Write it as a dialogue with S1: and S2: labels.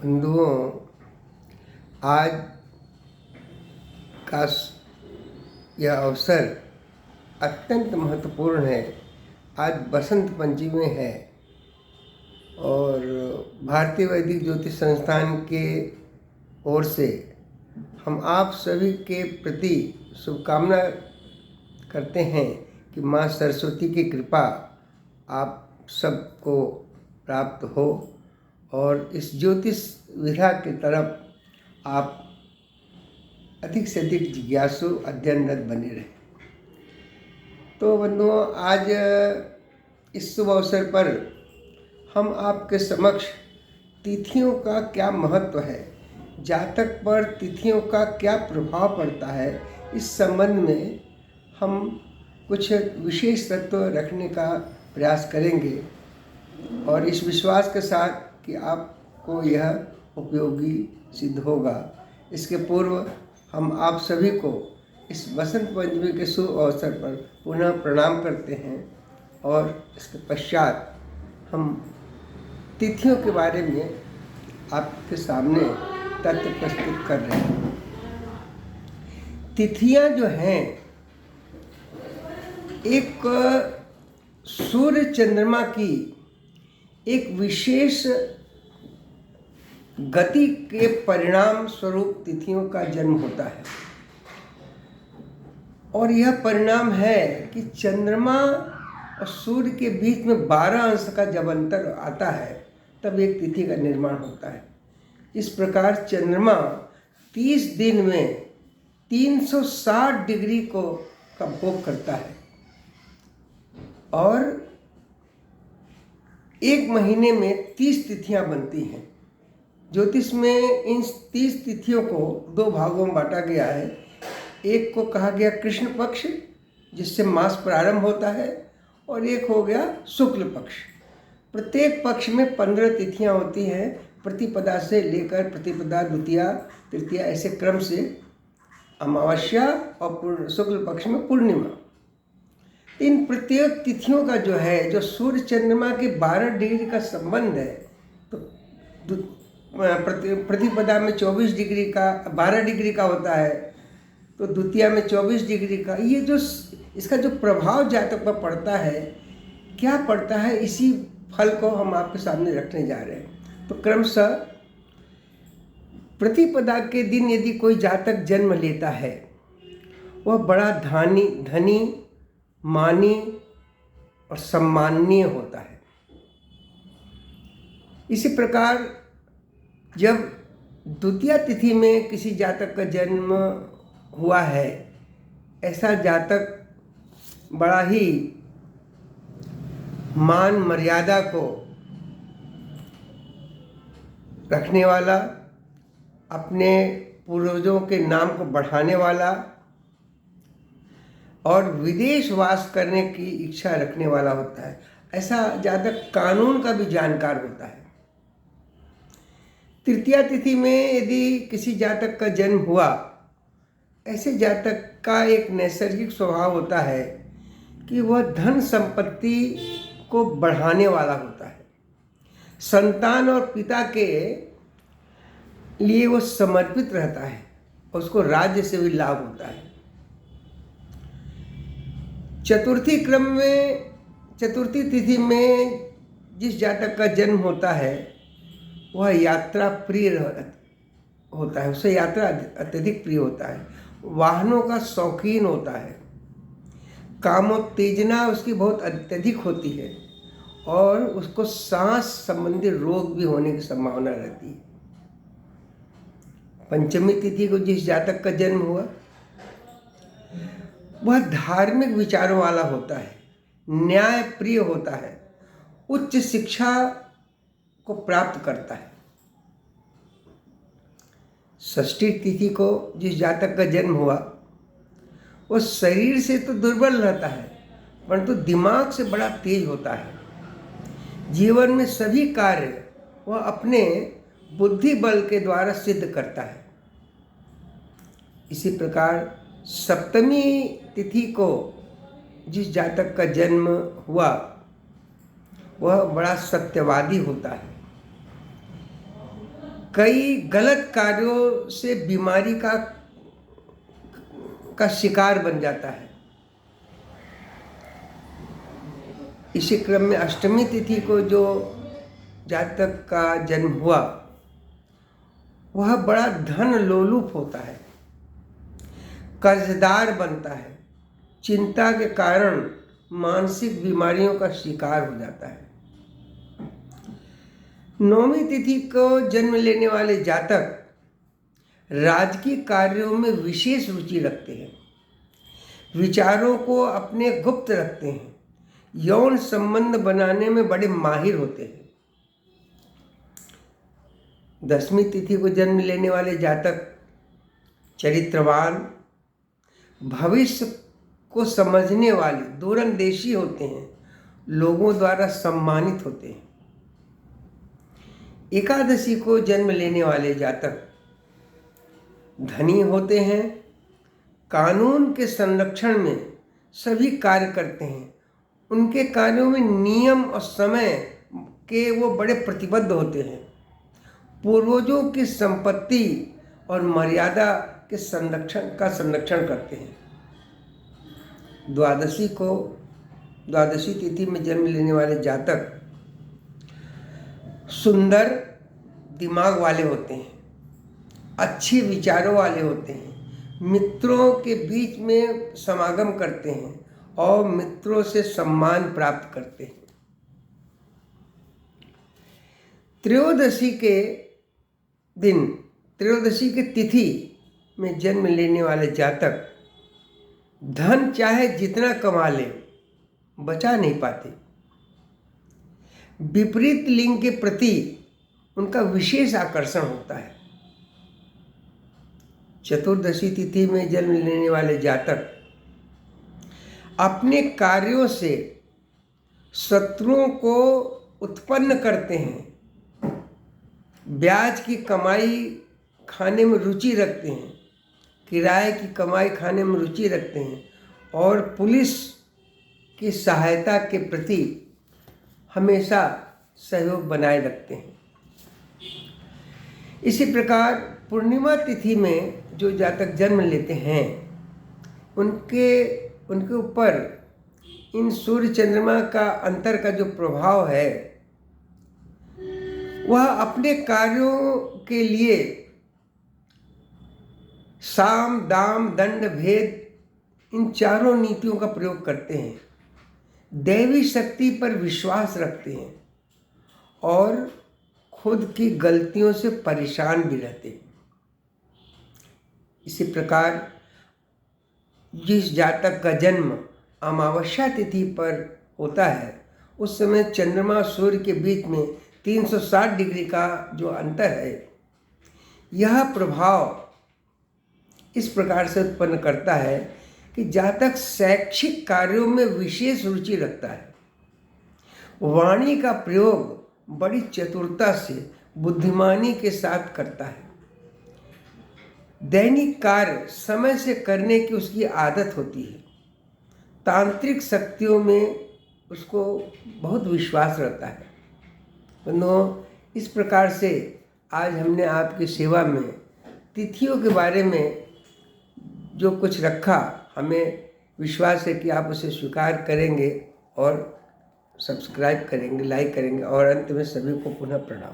S1: बंधुओं, आज का यह अवसर अत्यंत महत्वपूर्ण है। आज बसंत पंचमी है और भारतीय वैदिक ज्योतिष संस्थान के ओर से हम आप सभी के प्रति शुभकामना करते हैं कि माँ सरस्वती की कृपा आप सबको प्राप्त हो और इस ज्योतिष विधा की तरफ आप अधिक से अधिक जिज्ञासु अध्ययनरत बने रहें। तो बंधुओं, आज इस शुभ अवसर पर हम आपके समक्ष तिथियों का क्या महत्व है, जातक पर तिथियों का क्या प्रभाव पड़ता है, इस संबंध में हम कुछ विशेष तत्व रखने का प्रयास करेंगे और इस विश्वास के साथ कि आपको यह उपयोगी सिद्ध होगा। इसके पूर्व हम आप सभी को इस बसंत पंचमी के शुभ अवसर पर पुनः प्रणाम करते हैं और इसके पश्चात हम तिथियों के बारे में आपके सामने तथ्य प्रस्तुत कर रहे हैं। तिथियां जो हैं, एक सूर्य चंद्रमा की एक विशेष गति के परिणाम स्वरूप तिथियों का जन्म होता है और यह परिणाम है कि चंद्रमा और सूर्य के बीच में 12 अंश का जब अंतर आता है तब एक तिथि का निर्माण होता है। इस प्रकार चंद्रमा 30 दिन में 360 डिग्री का भोग करता है और एक महीने में 30 तिथियां बनती हैं। ज्योतिष में इन 30 तिथियों को 2 भागों में बांटा गया है। एक को कहा गया कृष्ण पक्ष, जिससे मास प्रारंभ होता है, और एक हो गया शुक्ल पक्ष। प्रत्येक पक्ष में 15 तिथियां होती हैं, प्रतिपदा से लेकर प्रतिपदा, द्वितीया, तृतीया, ऐसे क्रम से अमावस्या और शुक्ल पक्ष में पूर्णिमा। इन प्रत्येक तिथियों का जो है, जो सूर्य चंद्रमा के 12 डिग्री का संबंध है, तो प्रतिपदा में 24 डिग्री का 12 डिग्री का होता है, तो द्वितीया में 24 डिग्री का। ये जो इसका जो प्रभाव जातक पर पड़ता है, क्या पड़ता है, इसी फल को हम आपके सामने रखने जा रहे हैं। तो क्रमशः प्रतिपदा के दिन यदि कोई जातक जन्म लेता है, वह बड़ा धनी, मानी और सम्माननीय होता है। इसी प्रकार जब द्वितीया तिथि में किसी जातक का जन्म हुआ है, ऐसा जातक बड़ा ही मान मर्यादा को रखने वाला, अपने पूर्वजों के नाम को बढ़ाने वाला और विदेश वास करने की इच्छा रखने वाला होता है। ऐसा जातक कानून का भी जानकार होता है। तृतीया तिथि में यदि किसी जातक का जन्म हुआ, ऐसे जातक का एक नैसर्गिक स्वभाव होता है कि वह धन संपत्ति को बढ़ाने वाला होता है। संतान और पिता के लिए वो समर्पित रहता है और उसको राज्य से भी लाभ होता है। चतुर्थी तिथि में जिस जातक का जन्म होता है, वह यात्रा प्रिय होता है, उसे यात्रा अत्यधिक प्रिय होता है, वाहनों का शौकीन होता है, कामोत्तेजना उसकी बहुत अत्यधिक होती है और उसको सांस संबंधी रोग भी होने की संभावना रहती है। पंचमी तिथि को जिस जातक का जन्म हुआ, वह धार्मिक विचारों वाला होता है, न्याय प्रिय होता है, उच्च शिक्षा को प्राप्त करता है। षष्ठी तिथि को जिस जातक का जन्म हुआ, वो शरीर से तो दुर्बल रहता है, परंतु दिमाग से बड़ा तेज होता है। जीवन में सभी कार्य वह अपने बुद्धि बल के द्वारा सिद्ध करता है। इसी प्रकार सप्तमी तिथि को जिस जातक का जन्म हुआ, वह बड़ा सत्यवादी होता है, कई गलत कार्यों से बीमारी का शिकार बन जाता है। इसी क्रम में अष्टमी तिथि को जो जातक का जन्म हुआ वह बड़ा धन लोलुप होता है, कर्जदार बनता है, चिंता के कारण मानसिक बीमारियों का शिकार हो जाता है। नौमी तिथि को जन्म लेने वाले जातक राजकीय कार्यों में विशेष रुचि रखते हैं, विचारों को अपने गुप्त रखते हैं, यौन संबंध बनाने में बड़े माहिर होते हैं। दसवीं तिथि को जन्म लेने वाले जातक चरित्रवान, भविष्य को समझने वाले, दूरंदेशी होते हैं, लोगों द्वारा सम्मानित होते हैं। एकादशी को जन्म लेने वाले जातक धनी होते हैं, कानून के संरक्षण में सभी कार्य करते हैं, उनके कार्यों में नियम और समय के वो बड़े प्रतिबद्ध होते हैं, पूर्वजों की संपत्ति और मर्यादा के संरक्षण करते हैं। द्वादशी तिथि में जन्म लेने वाले जातक सुंदर दिमाग वाले होते हैं, अच्छी विचारों वाले होते हैं, मित्रों के बीच में समागम करते हैं और मित्रों से सम्मान प्राप्त करते हैं। त्रयोदशी के तिथि में जन्म लेने वाले जातक धन चाहे जितना कमा ले बचा नहीं पाते। विपरीत लिंग के प्रति उनका विशेष आकर्षण होता है। चतुर्दशी तिथि में जन्म लेने वाले जातक अपने कार्यों से शत्रुओं को उत्पन्न करते हैं, ब्याज की कमाई खाने में रुचि रखते हैं, किराए की कमाई खाने में रुचि रखते हैं और पुलिस की सहायता के प्रति हमेशा सहयोग बनाए रखते हैं। इसी प्रकार पूर्णिमा तिथि में जो जातक जन्म लेते हैं उनके ऊपर इन सूर्य चंद्रमा का अंतर का जो प्रभाव है वह अपने कार्यों के लिए साम दाम दंड भेद इन चारों नीतियों का प्रयोग करते हैं, दैवी शक्ति पर विश्वास रखते हैं और खुद की गलतियों से परेशान भी रहते हैं। इसी प्रकार जिस जातक का जन्म अमावस्या तिथि पर होता है उस समय चंद्रमा सूर्य के बीच में 360 डिग्री का जो अंतर है, यह प्रभाव इस प्रकार से उत्पन्न करता है कि जातक शैक्षिक कार्यों में विशेष रुचि रखता है, वाणी का प्रयोग बड़ी चतुरता से बुद्धिमानी के साथ करता है, दैनिक कार्य समय से करने की उसकी आदत होती है, तांत्रिक शक्तियों में उसको बहुत विश्वास रहता है। तो इस प्रकार से आज हमने आपकी सेवा में तिथियों के बारे में जो कुछ रखा, हमें विश्वास है कि आप उसे स्वीकार करेंगे और सब्सक्राइब करेंगे, लाइक करेंगे और अंत में सभी को पुनः प्रणाम।